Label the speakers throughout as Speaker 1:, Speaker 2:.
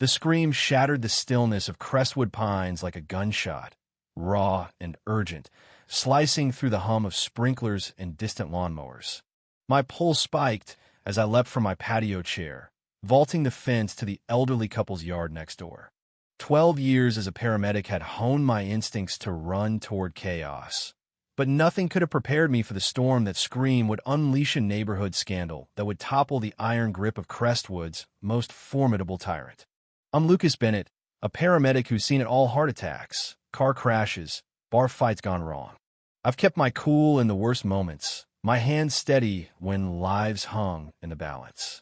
Speaker 1: The scream shattered the stillness of Crestwood Pines like a gunshot, raw and urgent, slicing through the hum of sprinklers and distant lawnmowers. My pulse spiked as I leapt from my patio chair, vaulting the fence to the elderly couple's yard next door. 12 years as a paramedic had honed my instincts to run toward chaos. But nothing could have prepared me for the storm that scream would unleash a neighborhood scandal that would topple the iron grip of Crestwood's most formidable tyrant. I'm Lucas Bennett, a paramedic who's seen it all: heart attacks, car crashes, bar fights gone wrong. I've kept my cool in the worst moments, my hands steady when lives hung in the balance.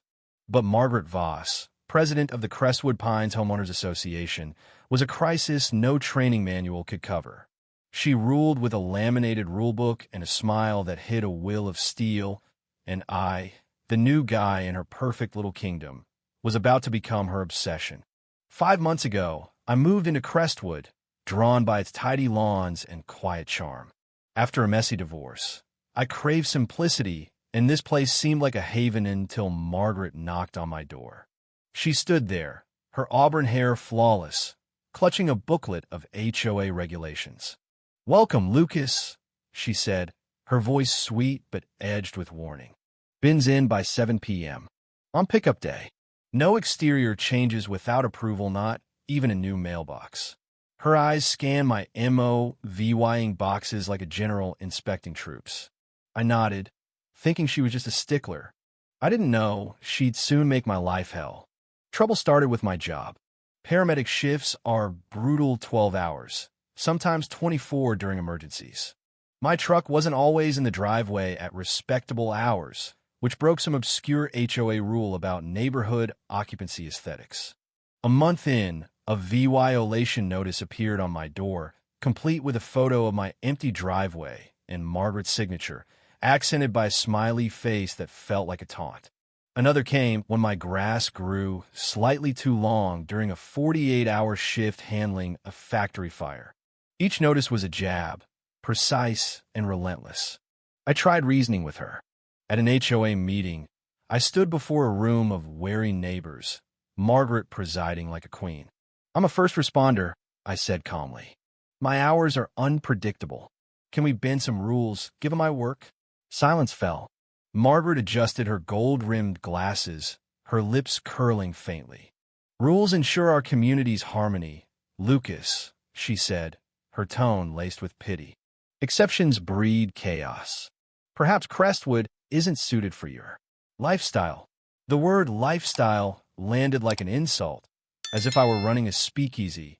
Speaker 1: But Margaret Voss, president of the Crestwood Pines Homeowners Association, was a crisis no training manual could cover. She ruled with a laminated rulebook and a smile that hid a will of steel, and I, the new guy in her perfect little kingdom, was about to become her obsession. 5 months ago, I moved into Crestwood, drawn by its tidy lawns and quiet charm. After a messy divorce, I craved simplicity, and this place seemed like a haven until Margaret knocked on my door. She stood there, her auburn hair flawless, clutching a booklet of HOA regulations. "Welcome, Lucas," she said, her voice sweet but edged with warning. "Bins in by 7 p.m. on pickup day. No exterior changes without approval, not even a new mailbox." Her eyes scanned my MOVYing boxes like a general inspecting troops. I nodded, thinking she was just a stickler. I didn't know she'd soon make my life hell. Trouble started with my job. Paramedic shifts are brutal 12 hours, sometimes 24 during emergencies. My truck wasn't always in the driveway at respectable hours, which broke some obscure HOA rule about neighborhood occupancy aesthetics. A month in, a violation notice appeared on my door, complete with a photo of my empty driveway and Margaret's signature, accented by a smiley face that felt like a taunt. Another came when my grass grew slightly too long during a 48-hour shift handling a factory fire. Each notice was a jab, precise and relentless. I tried reasoning with her. At an HOA meeting, I stood before a room of wary neighbors, Margaret presiding like a queen. "I'm a first responder," I said calmly. "My hours are unpredictable. Can we bend some rules, given my work?" Silence fell. Margaret adjusted her gold-rimmed glasses, her lips curling faintly. "Rules ensure our community's harmony, Lucas," she said, her tone laced with pity. "Exceptions breed chaos. Perhaps Crestwood isn't suited for your lifestyle." The word lifestyle landed like an insult, as if I were running a speakeasy,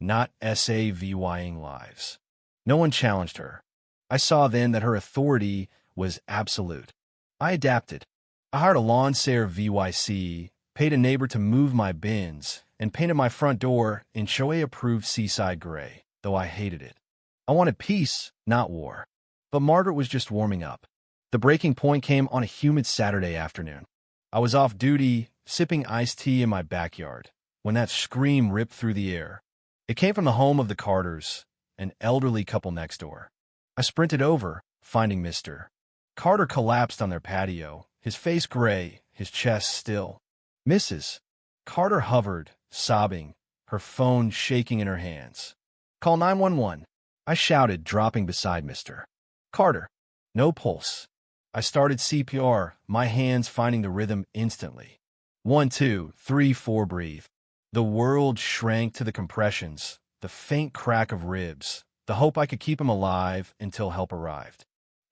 Speaker 1: not SAVYing lives. No one challenged her. I saw then that her authority was absolute. I adapted. I hired a lawn sayer VYC, paid a neighbor to move my bins, and painted my front door in HOA-approved seaside gray, though I hated it. I wanted peace, not war. But Margaret was just warming up. The breaking point came on a humid Saturday afternoon. I was off duty, sipping iced tea in my backyard, when that scream ripped through the air. It came from the home of the Carters, an elderly couple next door. I sprinted over, finding Mr. Carter collapsed on their patio, his face gray, his chest still. "Mrs. Carter hovered, sobbing, her phone shaking in her hands. "Call 911, I shouted, dropping beside Mr. Carter. No pulse. I started CPR, my hands finding the rhythm instantly. 1, 2, 3, 4, breathe. The world shrank to the compressions, the faint crack of ribs, the hope I could keep him alive until help arrived.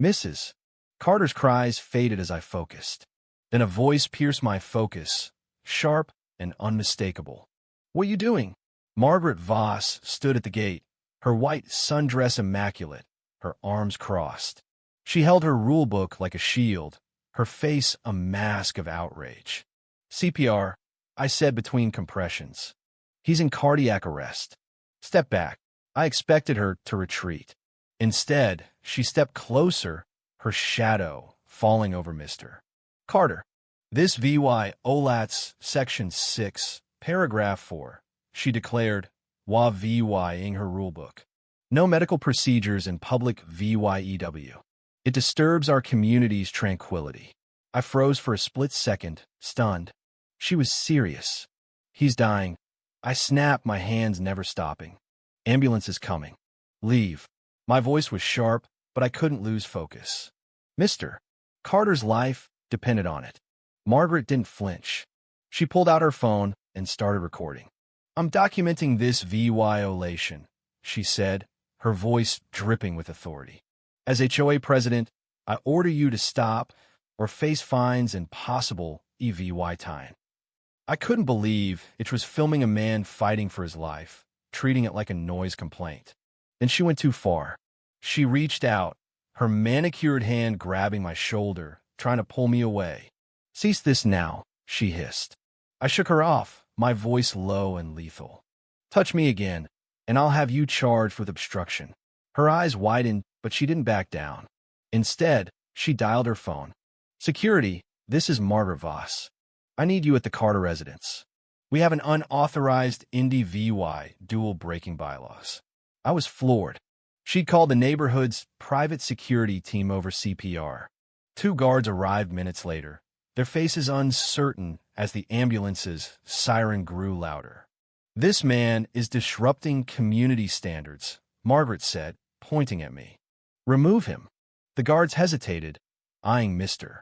Speaker 1: "Mrs. Carter's cries faded as I focused. Then a voice pierced my focus, sharp and unmistakable. "What are you doing?" Margaret Voss stood at the gate, her white sundress immaculate, her arms crossed. She held her rulebook like a shield, her face a mask of outrage. "CPR," I said between compressions. "He's in cardiac arrest." "Step back." I expected her to retreat. Instead, she stepped closer, her shadow falling over Mr. Carter. "This VY-OLATS Section 6, Paragraph 4, she declared, while VYing her rulebook. "No medical procedures in public VYEW. It disturbs our community's tranquility." I froze for a split second, stunned. She was serious. "He's dying," I snapped, my hands never stopping. Ambulance is coming. Leave. My voice was sharp, but I couldn't lose focus. Mr. Carter's life depended on it. Margaret didn't flinch. She pulled out her phone and started recording. I'm documenting this violation, she said, her voice dripping with authority. As HOA president, I order you to stop or face fines and possible EVY time. I couldn't believe it was filming a man fighting for his life, treating it like a noise complaint. Then she went too far. She reached out, her manicured hand grabbing my shoulder, trying to pull me away. Cease this now, she hissed. I shook her off, my voice low and lethal. Touch me again, and I'll have you charged with obstruction. Her eyes widened, but she didn't back down. Instead, she dialed her phone. Security, this is Margaret Voss. I need you at the Carter residence. We have an unauthorized NDVY dual breaking bylaws. I was floored. She'd called the neighborhood's private security team over CPR. 2 guards arrived minutes later, their faces uncertain as the ambulance's siren grew louder. This man is disrupting community standards, Margaret said, pointing at me. Remove him. The guards hesitated, eyeing Mr.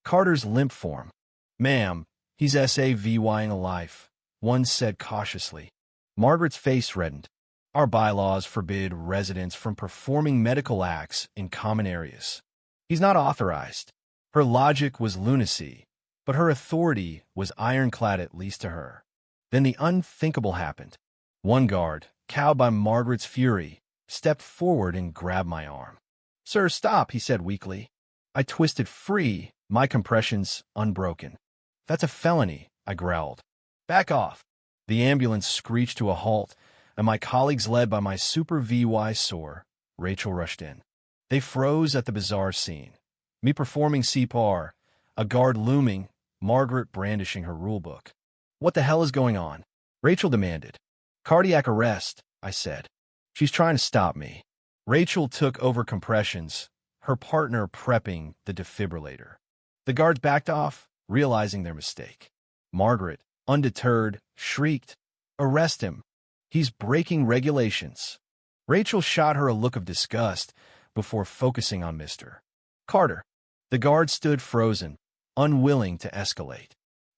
Speaker 1: Carter's limp form. Ma'am, he's SAVYing a life, one said cautiously. Margaret's face reddened. Our bylaws forbid residents from performing medical acts in common areas. He's not authorized. Her logic was lunacy, but her authority was ironclad, at least to her. Then the unthinkable happened. One guard, cowed by Margaret's fury, stepped forward and grabbed my arm. Sir, stop, he said weakly. I twisted free, my compressions unbroken. That's a felony, I growled. Back off. The ambulance screeched to a halt, and my colleagues, led by my super VY SOAR, Rachel, rushed in. They froze at the bizarre scene. Me performing CPR, a guard looming, Margaret brandishing her rulebook. What the hell is going on? Rachel demanded. Cardiac arrest, I said. She's trying to stop me. Rachel took over compressions, her partner prepping the defibrillator. The guards backed off, realizing their mistake. Margaret, undeterred, shrieked, Arrest him. He's breaking regulations. Rachel shot her a look of disgust before focusing on Mr. Carter. The guard stood frozen, unwilling to escalate.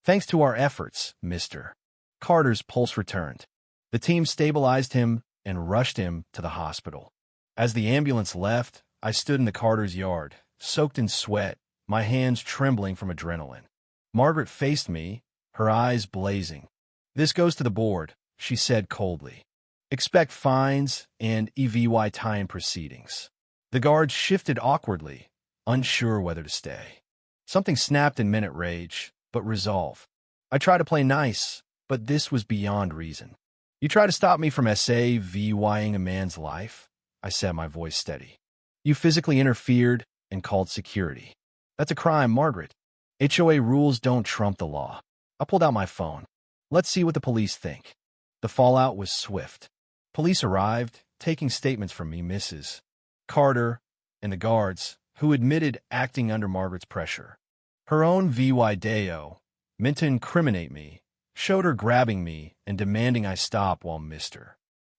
Speaker 1: Thanks to our efforts, Mr. Carter's pulse returned. The team stabilized him and rushed him to the hospital. As the ambulance left, I stood in the Carter's yard, soaked in sweat, my hands trembling from adrenaline. Margaret faced me, her eyes blazing. This goes to the board, she said coldly. Expect fines and EVY time proceedings. The guards shifted awkwardly, unsure whether to stay. Something snapped in minute rage, but resolve. I tried to play nice, but this was beyond reason. You try to stop me from SAVYing a man's life? I said, my voice steady. You physically interfered and called security. That's a crime, Margaret. HOA rules don't trump the law. I pulled out my phone. Let's see what the police think. The fallout was swift. Police arrived, taking statements from me, Mrs. Carter, and the guards, who admitted acting under Margaret's pressure. Her own VY Deo, meant to incriminate me, showed her grabbing me and demanding I stop while Mr.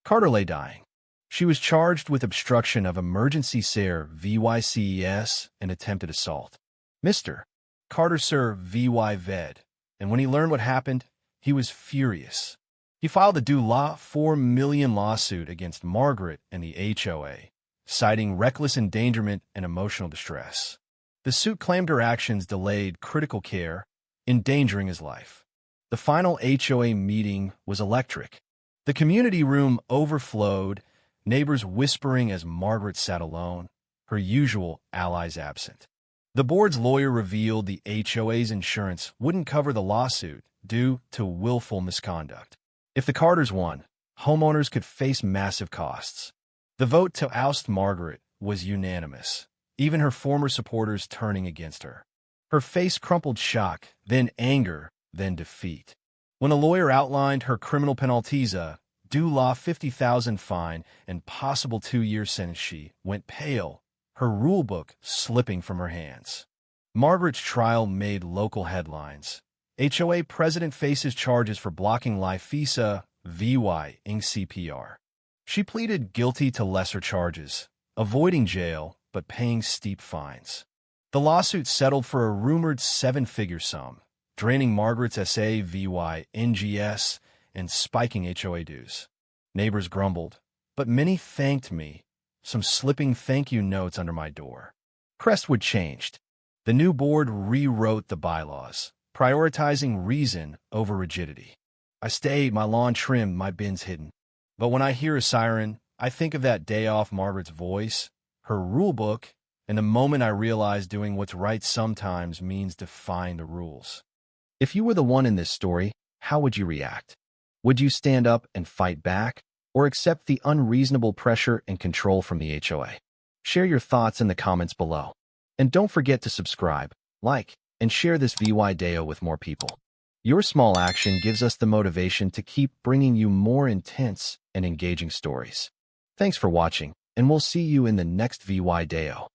Speaker 1: Carter lay dying. She was charged with obstruction of emergency SARE VYCES and attempted assault. Mr. Carter served VY VED, and when he learned what happened, he was furious. He filed a $4 million lawsuit against Margaret and the HOA, citing reckless endangerment and emotional distress. The suit claimed her actions delayed critical care, endangering his life. The final HOA meeting was electric. The community room overflowed, neighbors whispering as Margaret sat alone, her usual allies absent. The board's lawyer revealed the HOA's insurance wouldn't cover the lawsuit due to willful misconduct. If the Carters won, homeowners could face massive costs. The vote to oust Margaret was unanimous, even her former supporters turning against her. Her face crumpled shock, then anger, then defeat. When a lawyer outlined her criminal penalties, a $50,000 fine and possible 2-year sentence, she went pale, her rulebook slipping from her hands. Margaret's trial made local headlines. HOA president faces charges for blocking life visa VY-ing CPR. She pleaded guilty to lesser charges, avoiding jail but paying steep fines. The lawsuit settled for a rumored seven-figure sum, draining Margaret's SA/VY NGS and spiking HOA dues. Neighbors grumbled, but many thanked me, some slipping thank you notes under my door. Crestwood changed. The new board rewrote the bylaws, prioritizing reason over rigidity. I stayed, my lawn trimmed, my bins hidden. But when I hear a siren, I think of that day off Margaret's voice, her rule book, and the moment I realize doing what's right sometimes means defying the rules. If you were the one in this story, how would you react? Would you stand up and fight back, or accept the unreasonable pressure and control from the HOA? Share your thoughts in the comments below. And don't forget to subscribe, like, and share this VY Deo with more people. Your small action gives us the motivation to keep bringing you more intense and engaging stories. Thanks for watching, and we'll see you in the next VY Deo.